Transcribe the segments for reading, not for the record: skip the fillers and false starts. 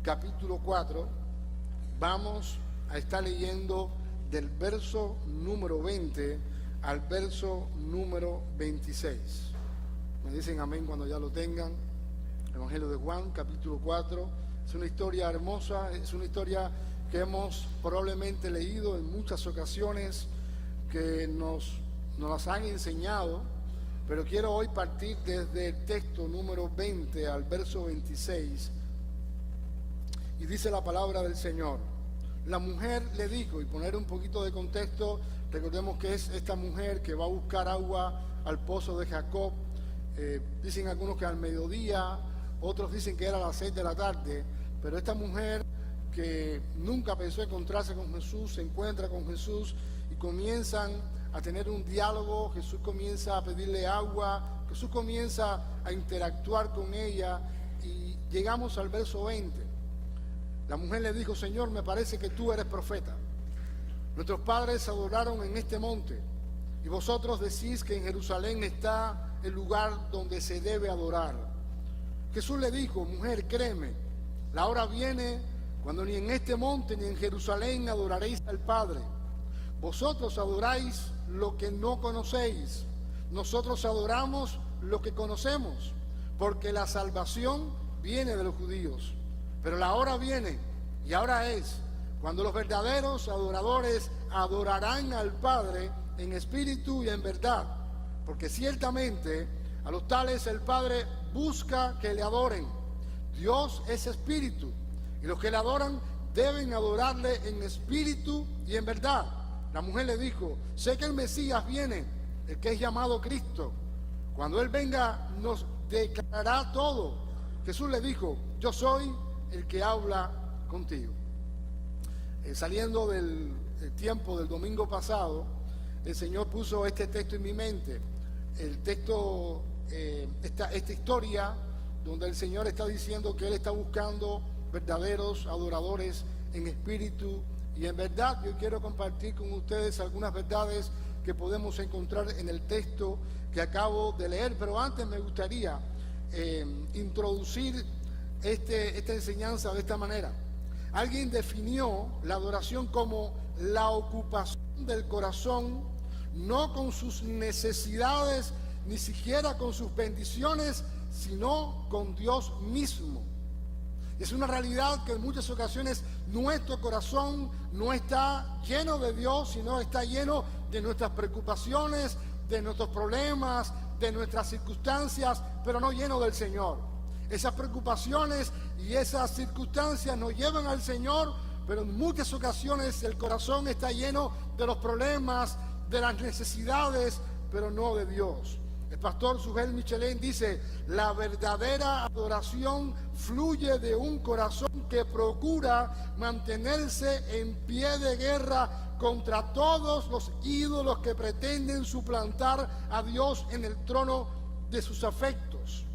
capítulo 4, vamos a estar leyendo del verso número 20 al verso número 26. Me dicen amén cuando ya lo tengan. Evangelio de Juan, capítulo 4. Es una historia hermosa, es una historia que hemos probablemente leído en muchas ocasiones, que nos las han enseñado, pero quiero hoy partir desde el texto número 20 al verso 26. Y dice la palabra del Señor: la mujer le dijo, y poner un poquito de contexto, recordemos que es esta mujer que va a buscar agua al pozo de Jacob. Dicen algunos que al mediodía, otros dicen que era a las 6 de la tarde, pero esta mujer que nunca pensó encontrarse con Jesús, se encuentra con Jesús y comienzan a tener un diálogo. Jesús comienza a pedirle agua, Jesús comienza a interactuar con ella, y llegamos al verso 20. La mujer le dijo: Señor, me parece que tú eres profeta. Nuestros padres adoraron en este monte, y vosotros decís que en Jerusalén está el lugar donde se debe adorar. Jesús le dijo: mujer, créeme, la hora viene cuando ni en este monte ni en Jerusalén adoraréis al Padre. Vosotros adoráis lo que no conocéis, nosotros adoramos lo que conocemos, porque la salvación viene de los judíos. Pero la hora viene, y ahora es, cuando los verdaderos adoradores adorarán al Padre en espíritu y en verdad, porque ciertamente a los tales el Padre busca que le adoren. Dios es espíritu, y los que le adoran deben adorarle en espíritu y en verdad. La mujer le dijo: sé que el Mesías viene, el que es llamado Cristo. Cuando Él venga nos declarará todo. Jesús le dijo: yo soy el que habla contigo. Saliendo del tiempo del domingo pasado, el Señor puso este texto en mi mente. El texto, esta historia donde el Señor está diciendo que Él está buscando verdaderos adoradores en espíritu y en verdad. Yo quiero compartir con ustedes algunas verdades que podemos encontrar en el texto que acabo de leer, pero antes me gustaría introducir esta enseñanza de esta manera. Alguien definió la adoración como la ocupación del corazón, no con sus necesidades, ni siquiera con sus bendiciones, sino con Dios mismo. Es una realidad que en muchas ocasiones nuestro corazón no está lleno de Dios, sino está lleno de nuestras preocupaciones, de nuestros problemas, de nuestras circunstancias, pero no lleno del Señor. Esas preocupaciones y esas circunstancias nos llevan al Señor, pero en muchas ocasiones el corazón está lleno de los problemas, de las necesidades, pero no de Dios. El pastor Sugel Michelin dice: la verdadera adoración fluye de un corazón que procura mantenerse en pie de guerra contra todos los ídolos que pretenden suplantar a Dios en el trono de sus afectos.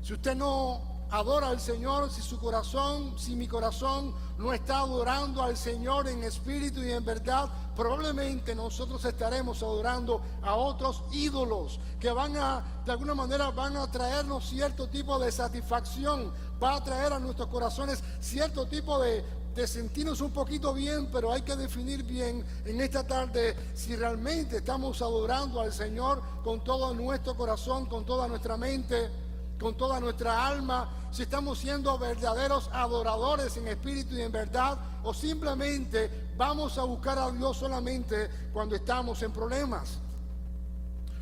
Si usted no adora al Señor, si mi corazón no está adorando al Señor en espíritu y en verdad, probablemente nosotros estaremos adorando a otros ídolos que de alguna manera van a traernos cierto tipo de satisfacción, va a traer a nuestros corazones cierto tipo de sentirnos un poquito bien, pero hay que definir bien en esta tarde si realmente estamos adorando al Señor con todo nuestro corazón, con toda nuestra mente, con toda nuestra alma, si estamos siendo verdaderos adoradores en espíritu y en verdad, o simplemente vamos a buscar a Dios solamente cuando estamos en problemas.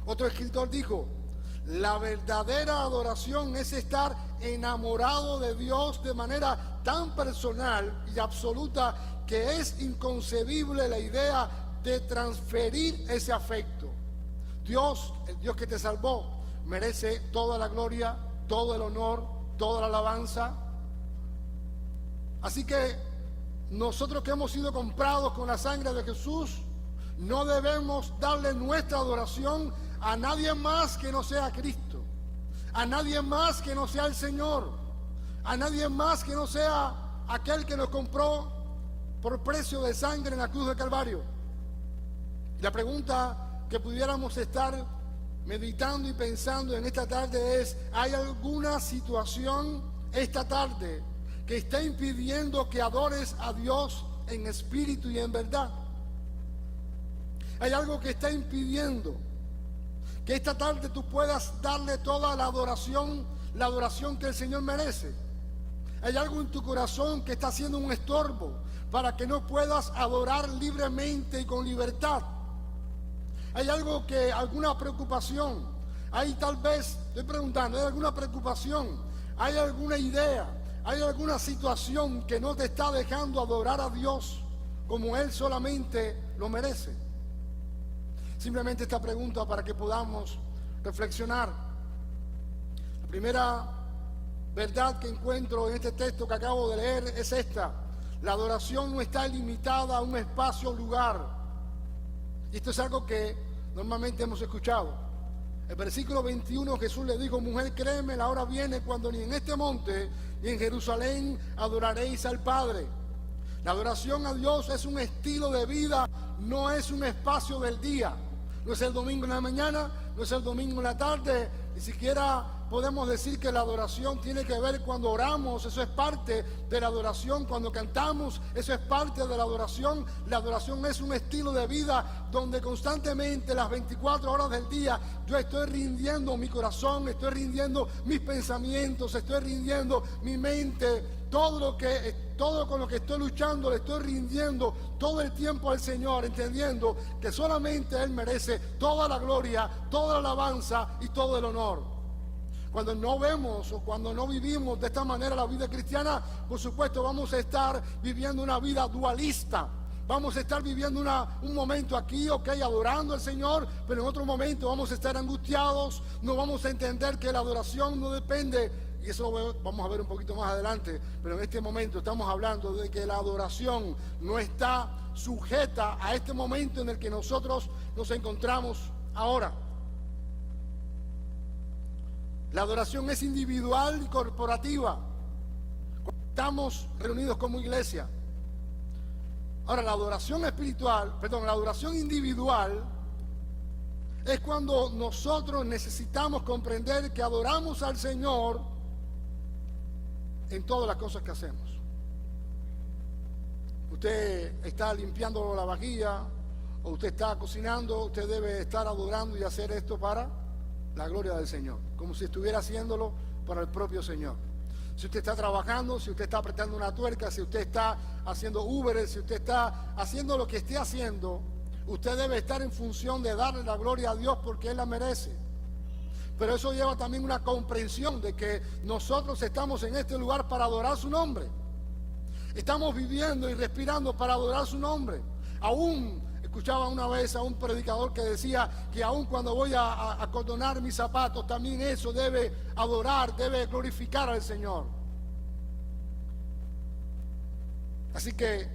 Otro escritor dijo: la verdadera adoración es estar enamorado de Dios de manera tan personal y absoluta que es inconcebible la idea de transferir ese afecto. Dios, el Dios que te salvó, merece toda la gloria, todo el honor, toda la alabanza. Así que nosotros que hemos sido comprados con la sangre de Jesús, no debemos darle nuestra adoración a nadie más que no sea Cristo, a nadie más que no sea el Señor, a nadie más que no sea aquel que nos compró por precio de sangre en la cruz del Calvario. Y la pregunta que pudiéramos estar meditando y pensando en esta tarde es: ¿hay alguna situación esta tarde que está impidiendo que adores a Dios en espíritu y en verdad. Hay algo que está impidiendo que esta tarde tú puedas darle toda la adoración que el Señor merece. Hay algo en tu corazón que está haciendo un estorbo para que no puedas adorar libremente y con libertad. Hay algo que, alguna preocupación, hay tal vez, estoy preguntando, ¿hay alguna preocupación? ¿Hay alguna idea? ¿Hay alguna situación que no te está dejando adorar a Dios como Él solamente lo merece? Simplemente esta pregunta para que podamos reflexionar. La primera verdad que encuentro en este texto que acabo de leer es esta: la adoración no está limitada a un espacio o lugar. Y esto es algo que normalmente hemos escuchado. El versículo 21, Jesús le dijo: mujer, créeme, la hora viene cuando ni en este monte ni en Jerusalén adoraréis al Padre. La adoración a Dios es un estilo de vida, no es un espacio del día. No es el domingo en la mañana, no es el domingo en la tarde, ni siquiera podemos decir que la adoración tiene que ver cuando oramos, eso es parte de la adoración, cuando cantamos, eso es parte de la adoración. La adoración es un estilo de vida donde constantemente las 24 horas del día yo estoy rindiendo mi corazón, estoy rindiendo mis pensamientos, estoy rindiendo mi mente, todo con lo que estoy luchando le estoy rindiendo todo el tiempo al Señor, entendiendo que solamente Él merece toda la gloria, toda la alabanza y todo el honor. Cuando no vemos o cuando no vivimos de esta manera la vida cristiana, por supuesto vamos a estar viviendo una vida dualista. Vamos a estar viviendo un momento aquí, adorando al Señor, pero en otro momento vamos a estar angustiados, no vamos a entender que la adoración no depende, y eso lo vamos a ver un poquito más adelante, pero en este momento estamos hablando de que la adoración no está sujeta a este momento en el que nosotros nos encontramos ahora. La adoración es individual y corporativa, cuando estamos reunidos como iglesia. Ahora, la adoración individual es cuando nosotros necesitamos comprender que adoramos al Señor en todas las cosas que hacemos. Usted está limpiando la vajilla o usted está cocinando, usted debe estar adorando y hacer esto para la gloria del Señor, como si estuviera haciéndolo para el propio Señor. Si usted está trabajando, si usted está apretando una tuerca, si usted está haciendo Uber, si usted está haciendo lo que esté haciendo, usted debe estar en función de darle la gloria a Dios porque Él la merece. Pero eso lleva también una comprensión de que nosotros estamos en este lugar para adorar su nombre. Estamos viviendo y respirando para adorar su nombre. Aún escuchaba una vez a un predicador que decía que aún cuando voy a acordonar mis zapatos, también eso debe adorar, debe glorificar al Señor. Así que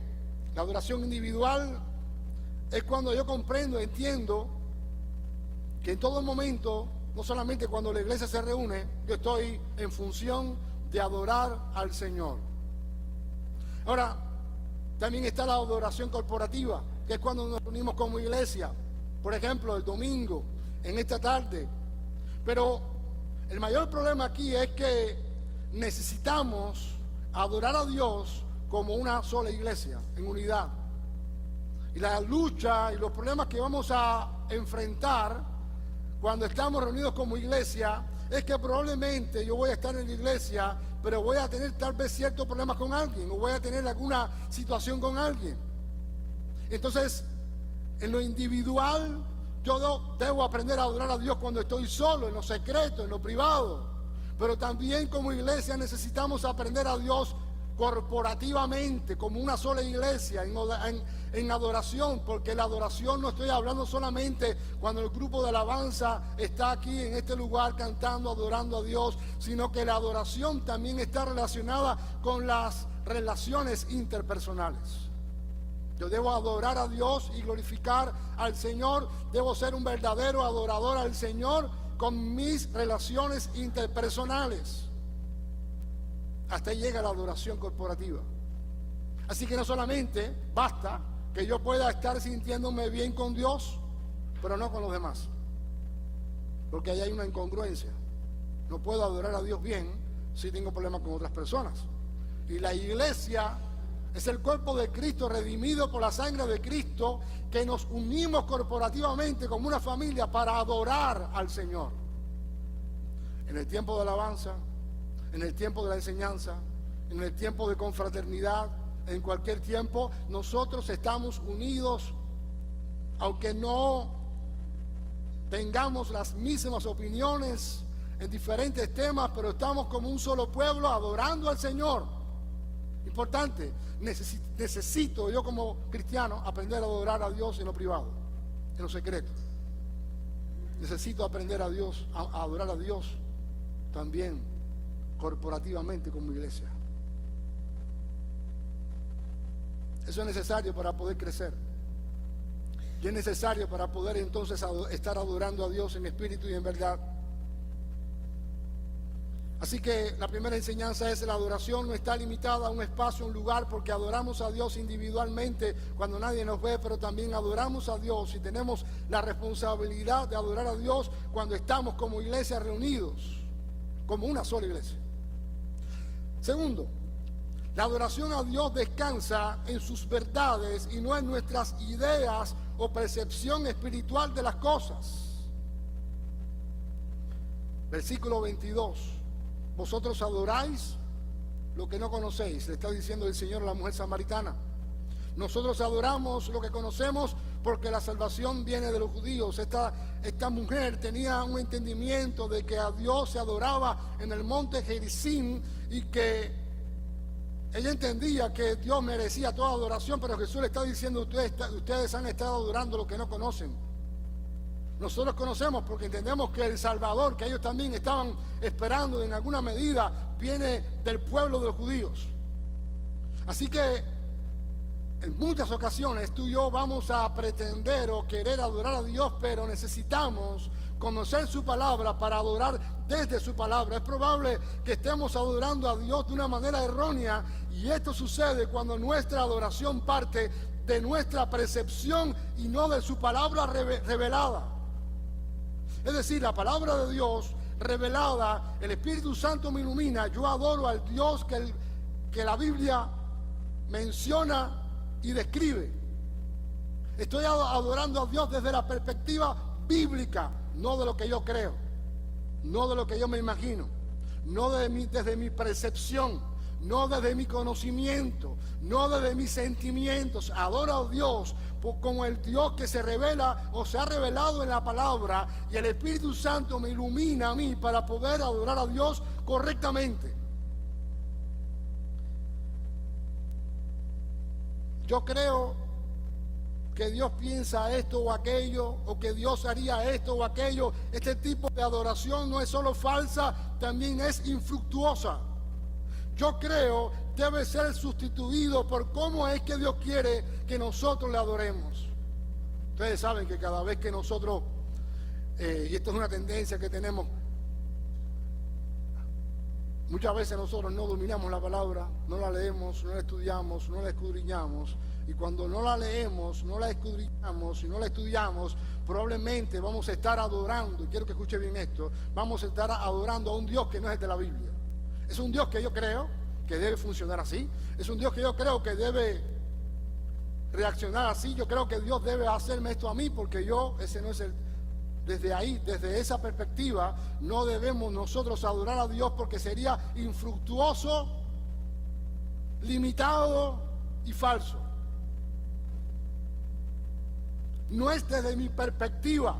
la adoración individual es cuando yo comprendo, entiendo que en todo momento, no solamente cuando la iglesia se reúne, yo estoy en función de adorar al Señor. Ahora, también está la adoración corporativa, que es cuando nos reunimos como iglesia, por ejemplo, el domingo, en esta tarde. Pero el mayor problema aquí es que necesitamos adorar a Dios como una sola iglesia, en unidad. Y la lucha y los problemas que vamos a enfrentar cuando estamos reunidos como iglesia es que probablemente yo voy a estar en la iglesia, pero voy a tener tal vez ciertos problemas con alguien, o voy a tener alguna situación con alguien. Entonces, en lo individual, yo debo aprender a adorar a Dios cuando estoy solo, en lo secreto, en lo privado. Pero también como iglesia necesitamos aprender a Dios corporativamente, como una sola iglesia, en adoración, porque la adoración no estoy hablando solamente cuando el grupo de alabanza está aquí en este lugar cantando, adorando a Dios, sino que la adoración también está relacionada con las relaciones interpersonales. Yo debo adorar a Dios y glorificar al Señor, debo ser un verdadero adorador al Señor con mis relaciones interpersonales. Hasta ahí llega la adoración corporativa. Así que no solamente basta que yo pueda estar sintiéndome bien con Dios, pero no con los demás, porque ahí hay una incongruencia. No puedo adorar a Dios bien si tengo problemas con otras personas. Y la iglesia es el cuerpo de Cristo redimido por la sangre de Cristo, que nos unimos corporativamente como una familia para adorar al Señor. En el tiempo de alabanza, en el tiempo de la enseñanza, en el tiempo de confraternidad, en cualquier tiempo, nosotros estamos unidos, aunque no tengamos las mismas opiniones en diferentes temas, pero estamos como un solo pueblo adorando al Señor. Importante, necesito yo como cristiano aprender a adorar a Dios en lo privado, en lo secreto. Necesito aprender a Dios, a adorar a Dios también corporativamente como iglesia. Eso es necesario para poder crecer. Y es necesario para poder entonces estar adorando a Dios en espíritu y en verdad. Así que la primera enseñanza es: la adoración no está limitada a un espacio, un lugar, porque adoramos a Dios individualmente cuando nadie nos ve, pero también adoramos a Dios y tenemos la responsabilidad de adorar a Dios cuando estamos como iglesia reunidos, como una sola iglesia. Segundo, la adoración a Dios descansa en sus verdades y no en nuestras ideas o percepción espiritual de las cosas. Versículo 22. Vosotros adoráis lo que no conocéis, le está diciendo el Señor a la mujer samaritana. Nosotros adoramos lo que conocemos porque la salvación viene de los judíos. Esta mujer tenía un entendimiento de que a Dios se adoraba en el monte Gerizim y que ella entendía que Dios merecía toda adoración, pero Jesús le está diciendo: ustedes han estado adorando lo que no conocen. Nosotros conocemos porque entendemos que el Salvador, que ellos también estaban esperando en alguna medida, viene del pueblo de los judíos. Así que en muchas ocasiones tú y yo vamos a pretender o querer adorar a Dios, pero necesitamos conocer su palabra para adorar desde su palabra. Es probable que estemos adorando a Dios de una manera errónea, y esto sucede cuando nuestra adoración parte de nuestra percepción y no de su palabra revelada. Es decir, la palabra de Dios revelada, el Espíritu Santo me ilumina, yo adoro al Dios que la Biblia menciona y describe. Estoy adorando a Dios desde la perspectiva bíblica, no de lo que yo creo, no de lo que yo me imagino, no desde mi percepción, no desde mi conocimiento, no desde mis sentimientos. Adoro a Dios como el Dios que se revela o se ha revelado en la palabra, y el Espíritu Santo me ilumina a mí para poder adorar a Dios correctamente. Yo creo que Dios piensa esto o aquello, o que Dios haría esto o aquello. Este tipo de adoración no es solo falsa, también es infructuosa. Yo creo debe ser sustituido por cómo es que Dios quiere que nosotros le adoremos. Ustedes saben que cada vez que nosotros, y esto es una tendencia que tenemos, muchas veces nosotros no dominamos la palabra, no la leemos, no la estudiamos, no la escudriñamos. Y cuando no la leemos, no la escudriñamos y no la estudiamos, probablemente vamos a estar adorando, y quiero que escuche bien esto, vamos a estar adorando a un Dios que no es de la Biblia. Es un Dios que yo creo que debe funcionar así, es un Dios que yo creo que debe reaccionar así. Yo creo que Dios debe hacerme esto a mí, porque ese no es el... Desde ahí, desde esa perspectiva, no debemos nosotros adorar a Dios, porque sería infructuoso, limitado y falso. No es desde mi perspectiva,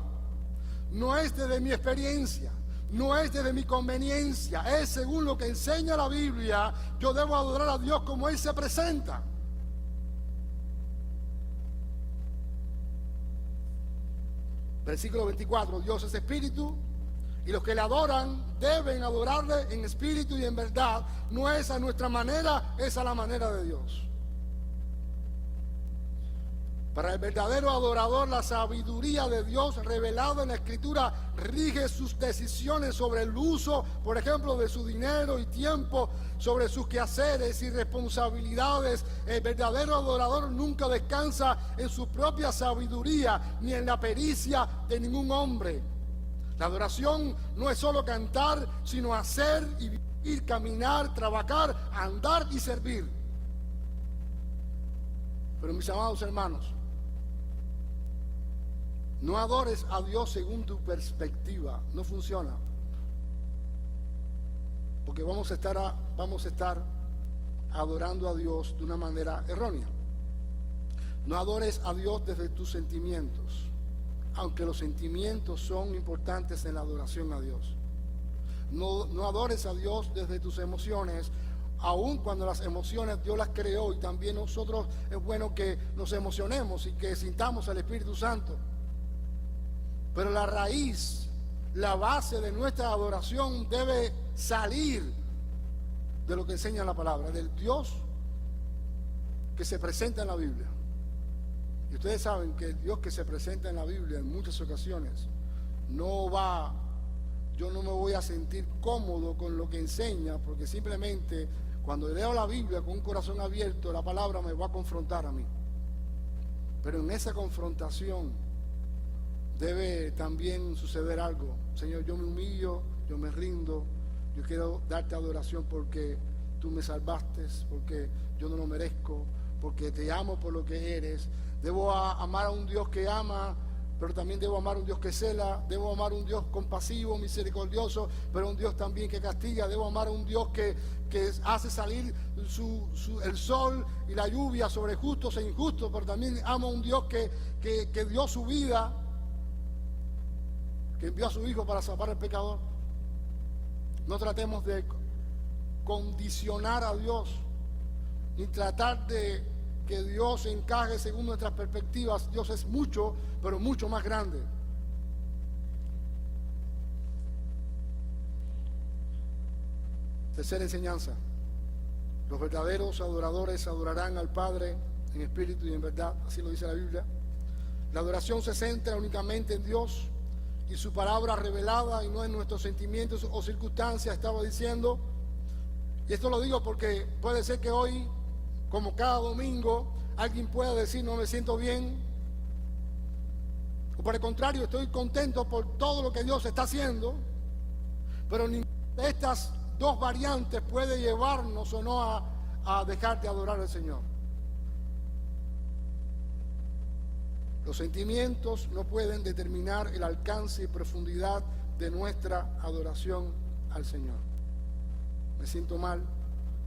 no es desde mi experiencia, no es desde mi conveniencia, es según lo que enseña la Biblia. Yo debo adorar a Dios como Él se presenta. Versículo 24, Dios es espíritu, y los que le adoran deben adorarle en espíritu y en verdad. No es a nuestra manera, es a la manera de Dios. Para el verdadero adorador, la sabiduría de Dios revelada en la Escritura rige sus decisiones sobre el uso, por ejemplo, de su dinero y tiempo, sobre sus quehaceres y responsabilidades. El verdadero adorador nunca descansa en su propia sabiduría ni en la pericia de ningún hombre. La adoración no es solo cantar, sino hacer y vivir vivir, caminar, trabajar, andar y servir. Pero mis amados hermanos, no adores a Dios según tu perspectiva, no funciona. Porque vamos a estar adorando a Dios de una manera errónea. No adores a Dios desde tus sentimientos, aunque los sentimientos son importantes en la adoración a Dios. No adores a Dios desde tus emociones, aun cuando las emociones Dios las creó, y también nosotros es bueno que nos emocionemos y que sintamos al Espíritu Santo. Pero la raíz, la base de nuestra adoración debe salir de lo que enseña la palabra, del Dios que se presenta en la Biblia. Y ustedes saben que el Dios que se presenta en la Biblia en muchas ocasiones yo no me voy a sentir cómodo con lo que enseña, porque simplemente cuando leo la Biblia con un corazón abierto, la palabra me va a confrontar a mí. Pero en esa confrontación debe también suceder algo. Señor, yo me humillo, yo me rindo, yo quiero darte adoración porque tú me salvaste, porque yo no lo merezco, porque te amo por lo que eres. Debo amar a un Dios que ama, pero también debo amar a un Dios que cela. Debo amar a un Dios compasivo, misericordioso, pero un Dios también que castiga. Debo amar a un Dios que hace salir el sol y la lluvia sobre justos e injustos, pero también amo a un Dios que dio su vida, que envió a su Hijo para salvar al pecador. No tratemos de condicionar a Dios, ni tratar de que Dios encaje según nuestras perspectivas. Dios es mucho, pero mucho más grande. Tercera enseñanza: los verdaderos adoradores adorarán al Padre en espíritu y en verdad, así lo dice la Biblia. La adoración se centra únicamente en Dios y su palabra revelada, y no en nuestros sentimientos o circunstancias, estaba diciendo. Y esto lo digo porque puede ser que hoy, como cada domingo, alguien pueda decir: no me siento bien, o por el contrario, estoy contento por todo lo que Dios está haciendo. Pero ninguna de estas dos variantes puede llevarnos o no a dejar de adorar al Señor. Los sentimientos no pueden determinar el alcance y profundidad de nuestra adoración al Señor. Me siento mal,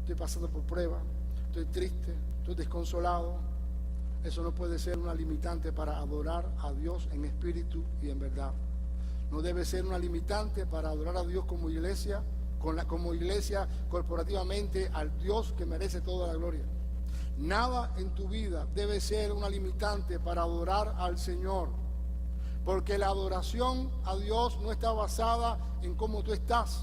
estoy pasando por prueba, estoy triste, estoy desconsolado. Eso no puede ser una limitante para adorar a Dios en espíritu y en verdad. No debe ser una limitante para adorar a Dios como iglesia, como iglesia corporativamente, al Dios que merece toda la gloria. Nada en tu vida debe ser una limitante para adorar al Señor, porque la adoración a Dios no está basada en cómo tú estás,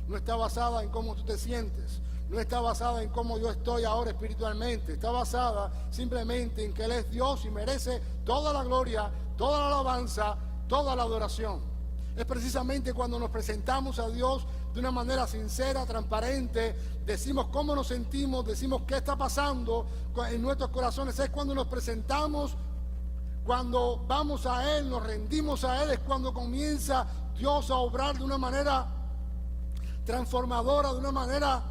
no está basada en cómo tú te sientes, no está basada en cómo yo estoy ahora espiritualmente. Está basada simplemente en que Él es Dios y merece toda la gloria, toda la alabanza, toda la adoración. Es precisamente cuando nos presentamos a Dios de una manera sincera, transparente, decimos cómo nos sentimos, decimos qué está pasando en nuestros corazones. Es cuando nos presentamos, cuando vamos a Él, nos rendimos a Él, es cuando comienza Dios a obrar de una manera transformadora, de una manera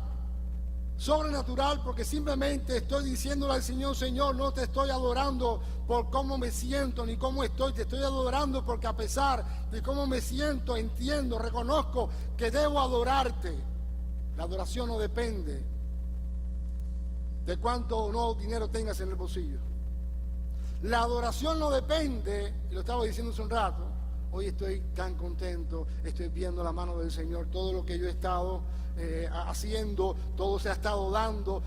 sobrenatural, porque simplemente estoy diciéndole al Señor: Señor, no te estoy adorando por cómo me siento ni cómo estoy, te estoy adorando porque a pesar de cómo me siento, entiendo, reconozco que debo adorarte. La adoración no depende de cuánto o no dinero tengas en el bolsillo. La adoración no depende, y lo estaba diciendo hace un rato, hoy estoy tan contento, estoy viendo la mano del Señor, todo lo que yo he estado haciendo, todo se ha estado dando,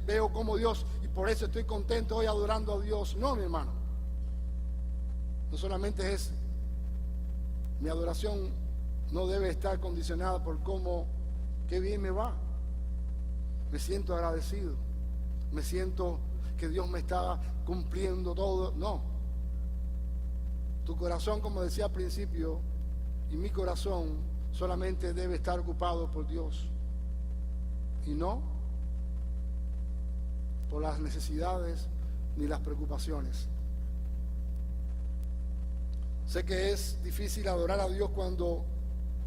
veo como Dios, y por eso estoy contento hoy adorando a Dios. No, mi hermano, no solamente es mi adoración, no debe estar condicionada por cómo, qué bien me va, me siento agradecido, me siento que Dios me está cumpliendo todo. No, tu corazón, como decía al principio, y mi corazón solamente debe estar ocupado por Dios y no por las necesidades ni las preocupaciones. Sé que es difícil adorar a Dios cuando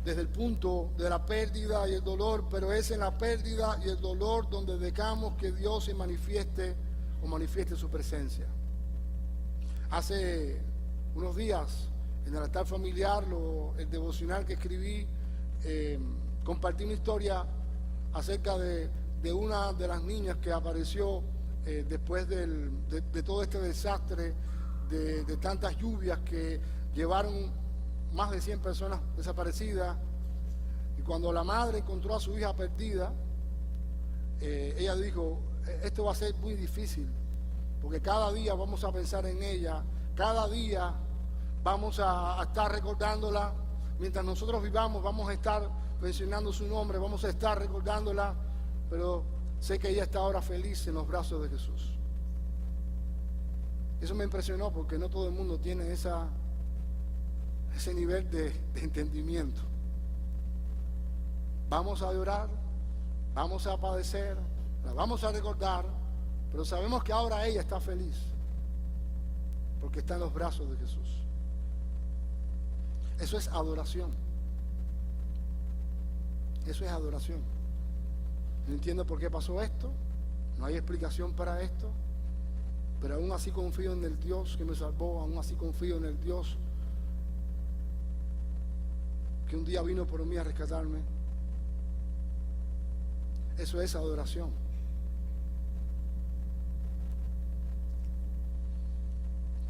desde el punto de la pérdida y el dolor, pero es en la pérdida y el dolor donde dejamos que Dios se manifieste o manifieste su presencia. Hace unos días, en el altar familiar, el devocional que escribí, compartí una historia acerca de una de las niñas que apareció después de todo este desastre, de tantas lluvias que llevaron más de 100 personas desaparecidas. Y cuando la madre encontró a su hija perdida, ella dijo, esto va a ser muy difícil, porque cada día vamos a pensar en ella, cada día vamos a estar recordándola, mientras nosotros vivamos vamos a estar mencionando su nombre, vamos a estar recordándola, pero sé que ella está ahora feliz en los brazos de Jesús. Eso me impresionó, porque no todo el mundo tiene ese nivel de entendimiento. Vamos a llorar, vamos a padecer, la vamos a recordar, pero sabemos que ahora ella está feliz, porque está en los brazos de Jesús. Eso es adoración. Eso es adoración. No entiendo por qué pasó esto, no hay explicación para esto, pero aún así confío en el Dios que me salvó, aún así confío en el Dios que un día vino por mí a rescatarme. Eso es adoración.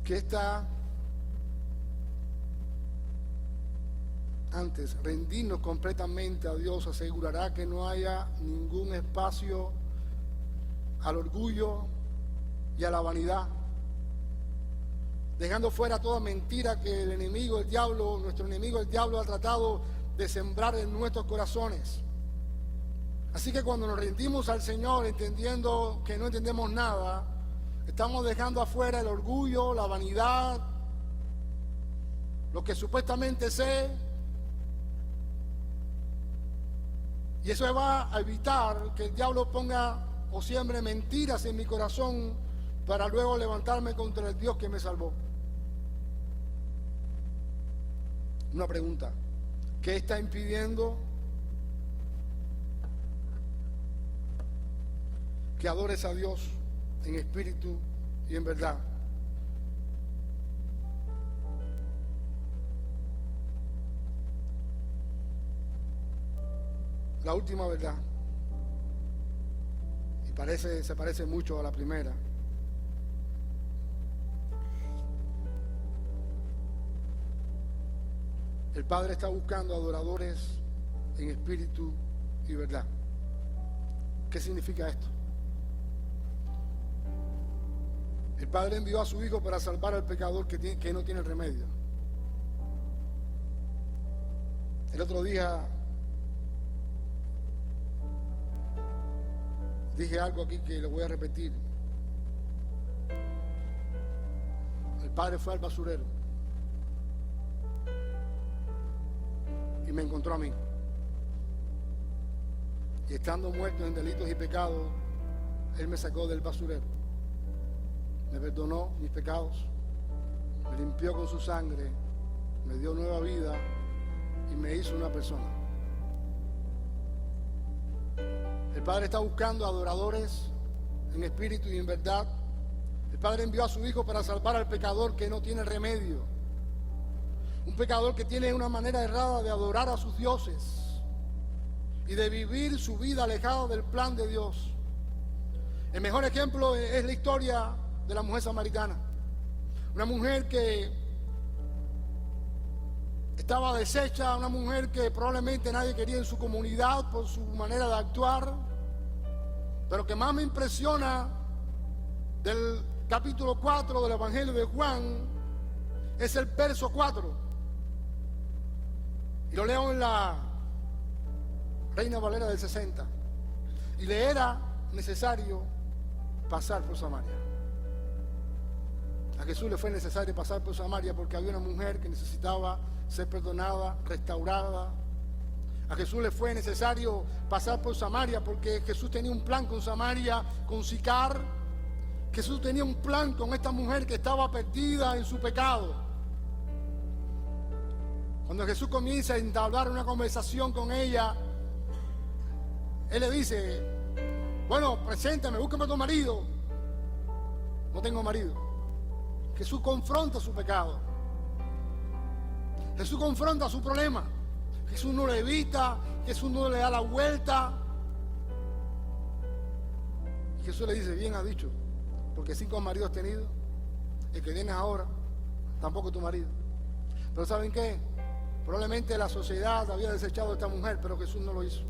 ¿Qué está antes? Rendirnos completamente a Dios asegurará que no haya ningún espacio al orgullo y a la vanidad, dejando fuera toda mentira que el enemigo, el diablo, nuestro enemigo, el diablo, ha tratado de sembrar en nuestros corazones. Así que cuando nos rendimos al Señor, entendiendo que no entendemos nada, estamos dejando afuera el orgullo, la vanidad, lo que supuestamente sé, y eso va a evitar que el diablo ponga o siembre mentiras en mi corazón para luego levantarme contra el Dios que me salvó. Una pregunta: ¿qué está impidiendo que adores a Dios en espíritu y en verdad? La última verdad, y se parece mucho a la primera. El Padre está buscando adoradores en espíritu y verdad. ¿Qué significa esto? El Padre envió a su Hijo para salvar al pecador que no tiene remedio. El otro día dije algo aquí que lo voy a repetir. El Padre fue al basurero y me encontró a mí. Y estando muerto en delitos y pecados, Él me sacó del basurero, me perdonó mis pecados, me limpió con su sangre, me dio nueva vida y me hizo una persona. El Padre está buscando adoradores en espíritu y en verdad. El Padre envió a su Hijo para salvar al pecador que no tiene remedio. Un pecador que tiene una manera errada de adorar a sus dioses y de vivir su vida alejada del plan de Dios. El mejor ejemplo es la historia de la mujer samaritana. Una mujer que estaba deshecha, una mujer que probablemente nadie quería en su comunidad por su manera de actuar. Pero lo que más me impresiona del capítulo 4 del Evangelio de Juan es el verso 4. Y lo leo en la Reina Valera del 60. Y le era necesario pasar por Samaria. A Jesús le fue necesario pasar por Samaria porque había una mujer que necesitaba ser perdonada, restaurada. A Jesús le fue necesario pasar por Samaria porque Jesús tenía un plan con Samaria, con Sicar. Jesús tenía un plan con esta mujer que estaba perdida en su pecado. Cuando Jesús comienza a entablar una conversación con ella, Él le dice, bueno, preséntame, búscame a tu marido. No tengo marido. Jesús confronta su pecado. Jesús confronta su problema. Jesús no lo evita, Jesús no le da la vuelta. Y Jesús le dice, bien has dicho, porque 5 maridos has tenido, el que tienes ahora tampoco es tu marido. Pero ¿saben qué? Probablemente la sociedad había desechado a esta mujer, pero Jesús no lo hizo.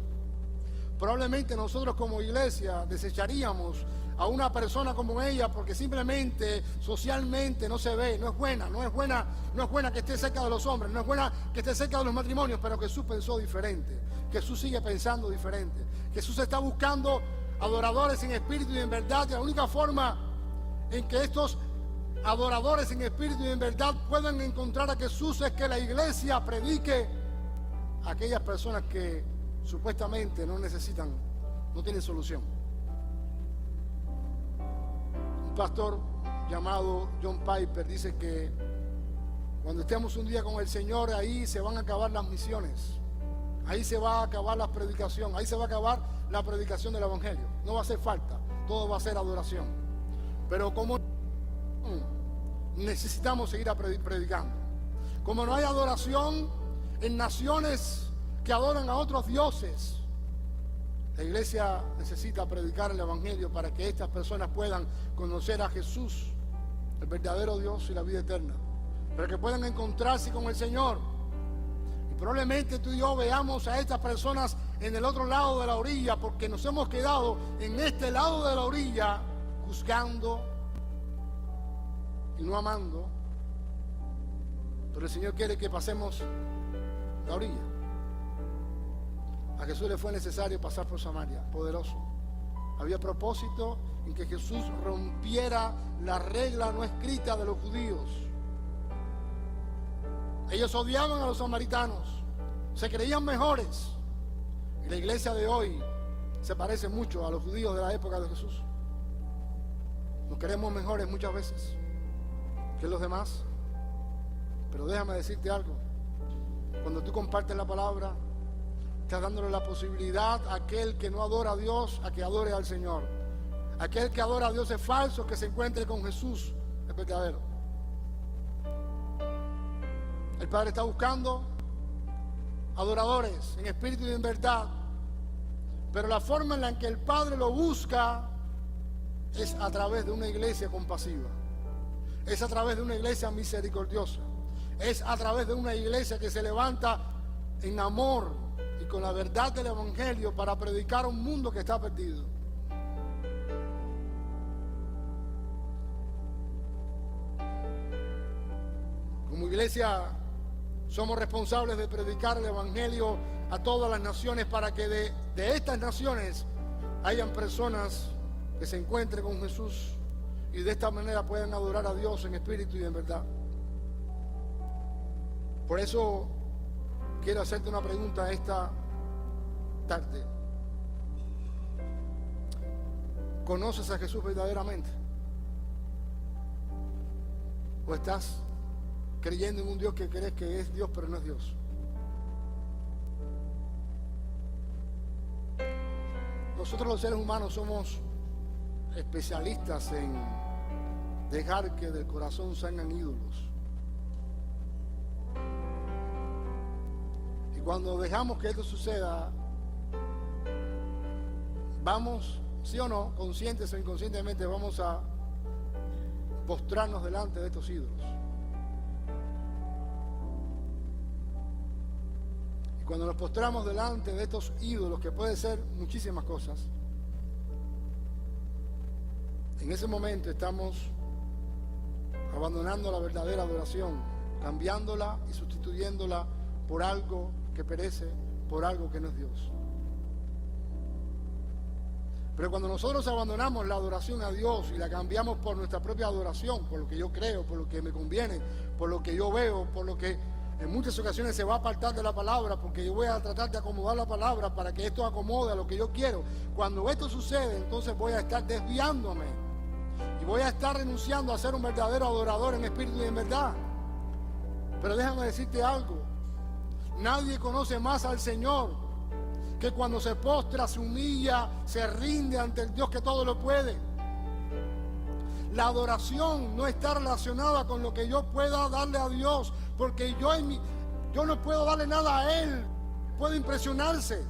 Probablemente nosotros como iglesia desecharíamos a una persona como ella porque simplemente socialmente no se ve, no es buena que esté cerca de los hombres, no es buena que esté cerca de los matrimonios, pero Jesús pensó diferente. Jesús sigue pensando diferente. Jesús está buscando adoradores en espíritu y en verdad, y la única forma en que estos adoradores en espíritu y en verdad puedan encontrar a Jesús es que la iglesia predique a aquellas personas que supuestamente no necesitan, no tienen solución. Un pastor llamado John Piper dice que cuando estemos un día con el Señor, ahí se van a acabar las misiones, ahí se va a acabar la predicación, ahí se va a acabar la predicación del evangelio. No va a hacer falta, todo va a ser adoración. Pero como necesitamos seguir predicando, como no hay adoración en naciones que adoran a otros dioses, la iglesia necesita predicar el evangelio para que estas personas puedan conocer a Jesús, el verdadero Dios y la vida eterna, para que puedan encontrarse con el Señor. Y probablemente tú y yo veamos a estas personas en el otro lado de la orilla, porque nos hemos quedado en este lado de la orilla juzgando y no amando. Pero el Señor quiere que pasemos la orilla. A Jesús le fue necesario pasar por Samaria, poderoso. Había propósito en que Jesús rompiera la regla no escrita de los judíos. Ellos odiaban a los samaritanos, se creían mejores. Y la iglesia de hoy se parece mucho a los judíos de la época de Jesús. Nos creemos mejores muchas veces que los demás. Pero déjame decirte algo. Cuando tú compartes la palabra, estás dándole la posibilidad a aquel que no adora a Dios a que adore al Señor. Aquel que adora a Dios es falso, que se encuentre con Jesús es verdadero. El Padre está buscando adoradores en espíritu y en verdad, pero la forma en la que el Padre lo busca es a través de una iglesia compasiva, es a través de una iglesia misericordiosa, es a través de una iglesia que se levanta en amor y con la verdad del evangelio para predicar a un mundo que está perdido. Como iglesia somos responsables de predicar el evangelio a todas las naciones para que de estas naciones hayan personas que se encuentren con Jesús y de esta manera puedan adorar a Dios en espíritu y en verdad. Por eso quiero hacerte una pregunta esta tarde. ¿Conoces a Jesús verdaderamente? ¿O estás creyendo en un Dios que crees que es Dios pero no es Dios? Nosotros los seres humanos somos especialistas en dejar que del corazón salgan ídolos. Y cuando dejamos que esto suceda, vamos, sí o no, conscientes o inconscientemente, vamos a postrarnos delante de estos ídolos. Y cuando nos postramos delante de estos ídolos, que puede ser muchísimas cosas, en ese momento estamos abandonando la verdadera adoración, cambiándola y sustituyéndola por algo que perece, por algo que no es Dios. Pero cuando nosotros abandonamos la adoración a Dios y la cambiamos por nuestra propia adoración, por lo que yo creo, por lo que me conviene, por lo que yo veo, por lo que en muchas ocasiones se va a apartar de la palabra, porque yo voy a tratar de acomodar la palabra para que esto acomode a lo que yo quiero. Cuando esto sucede, entonces voy a estar desviándome y voy a estar renunciando a ser un verdadero adorador en espíritu y en verdad. Pero déjame decirte algo, Nadie conoce más al Señor que cuando se postra, se humilla, se rinde ante el Dios que todo lo puede. La adoración no está relacionada con lo que yo pueda darle a Dios, porque yo no puedo darle nada a Él. Puede impresionarse.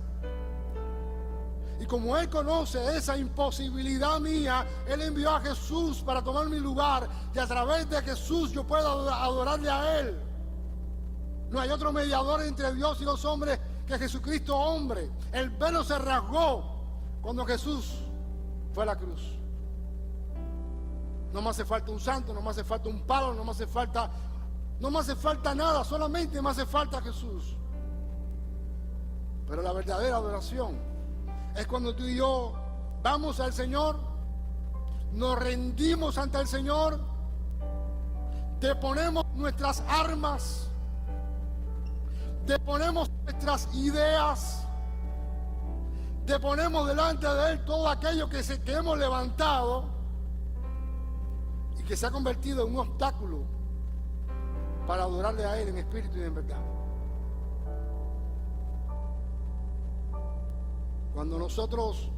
Y como Él conoce esa imposibilidad mía, Él envió a Jesús para tomar mi lugar, y a través de Jesús yo puedo adorarle a Él. No hay otro mediador entre Dios y los hombres que Jesucristo hombre. El velo se rasgó cuando Jesús fue a la cruz. No me hace falta un santo, no me hace falta un palo, no me hace falta nada, solamente me hace falta Jesús. Pero la verdadera adoración es cuando tú y yo vamos al Señor, nos rendimos ante el Señor, deponemos nuestras armas, deponemos nuestras ideas, deponemos delante de Él todo aquello que hemos levantado y que se ha convertido en un obstáculo para adorarle a Él en espíritu y en verdad. Cuando nosotros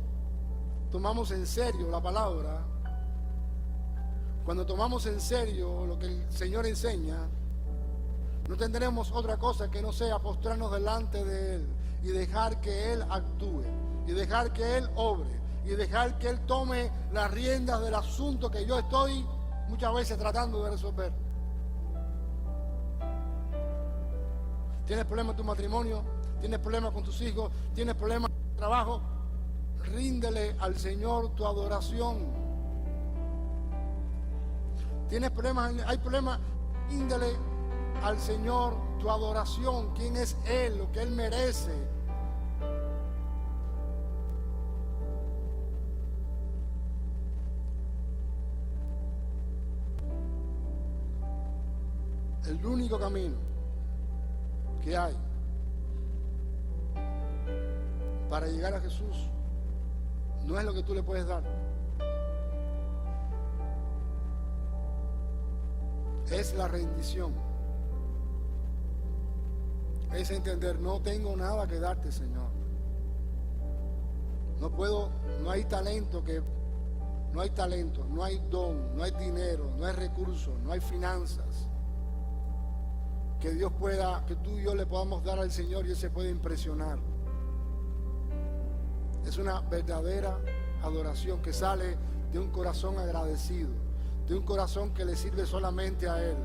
tomamos en serio la palabra, cuando tomamos en serio lo que el Señor enseña, no tendremos otra cosa que no sea postrarnos delante de Él y dejar que Él actúe, y dejar que Él obre, y dejar que Él tome las riendas del asunto que yo estoy muchas veces tratando de resolver. ¿Tienes problemas en tu matrimonio? ¿Tienes problemas con tus hijos? ¿Tienes problemas en tu trabajo? Ríndele al Señor tu adoración. ¿Tienes problemas? ¿Hay problemas? Ríndele al Señor tu adoración. ¿Quién es Él? Lo que Él merece. El único camino que hay para llegar a Jesús no es lo que tú le puedes dar, es la rendición, es entender: no tengo nada que darte, Señor. No puedo, no hay talento, no hay don, no hay dinero, no hay recursos, no hay finanzas que Dios pueda, que tú y yo le podamos dar al Señor y Él se puede impresionar. Es una verdadera adoración que sale de un corazón agradecido, de un corazón que le sirve solamente a Él.